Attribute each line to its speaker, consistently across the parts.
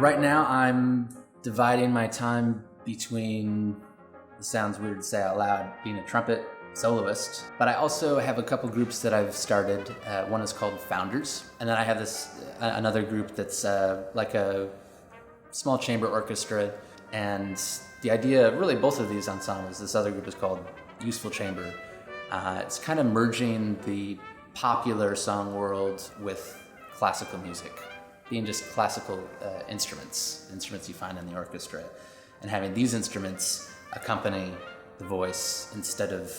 Speaker 1: Right now I'm dividing my time between, it sounds weird to say out loud, being a trumpet soloist, but I also have a couple groups that I've started. One is called Founders, and then I have another group that's like a small chamber orchestra, and the idea, really both of these ensembles, this other group is called Useful Chamber. It's kind of merging the popular song world with classical music, being just classical instruments you find in the orchestra, and having these instruments accompany the voice instead of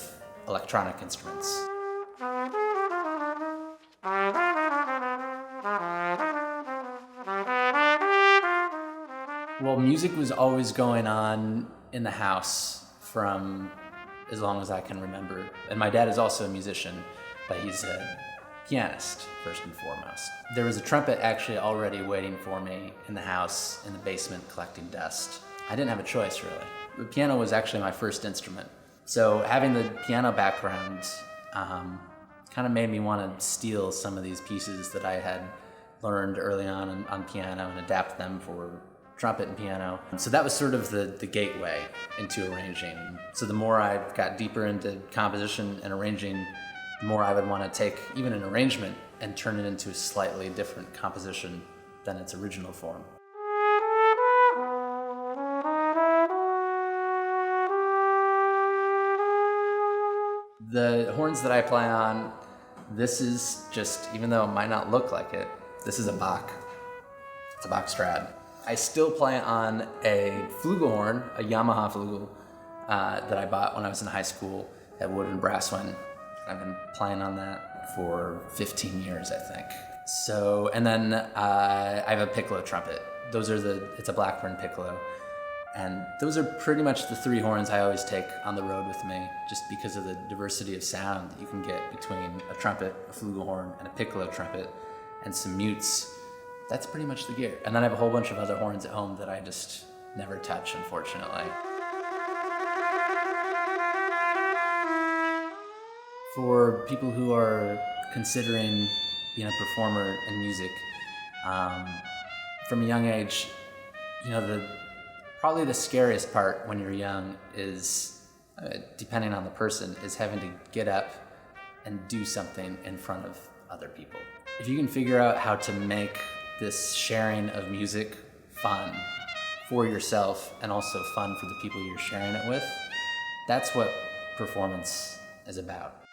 Speaker 1: electronic instruments. Well, music was always going on in the house from as long as I can remember. And my dad is also a musician, but he's a pianist, first and foremost. There was a trumpet actually already waiting for me in the house, in the basement, collecting dust. I didn't have a choice, really. The piano was actually my first instrument. So having the piano background kind of made me want to steal some of these pieces that I had learned early on piano and adapt them for trumpet and piano. So that was sort of the gateway into arranging. So the more I got deeper into composition and arranging, the more I would want to take even an arrangement and turn it into a slightly different composition than its original form. The horns that I play on, this is just, even though it might not look like it, this is a Bach. It's a Bach Strad. I still play on a flugelhorn, a Yamaha flugel, that I bought when I was in high school at Woodwind Brasswind. I've been playing on that for 15 years, I think. So, and then I have a piccolo trumpet. It's a Blackburn piccolo. And those are pretty much the three horns I always take on the road with me, just because of the diversity of sound that you can get between a trumpet, a flugelhorn, and a piccolo trumpet, and some mutes. That's pretty much the gear. And then I have a whole bunch of other horns at home that I just never touch, unfortunately. For people who are considering being a performer in music, from a young age, probably the scariest part when you're young is, depending on the person, is having to get up and do something in front of other people. If you can figure out how to make this sharing of music fun for yourself and also fun for the people you're sharing it with, that's what performance is about.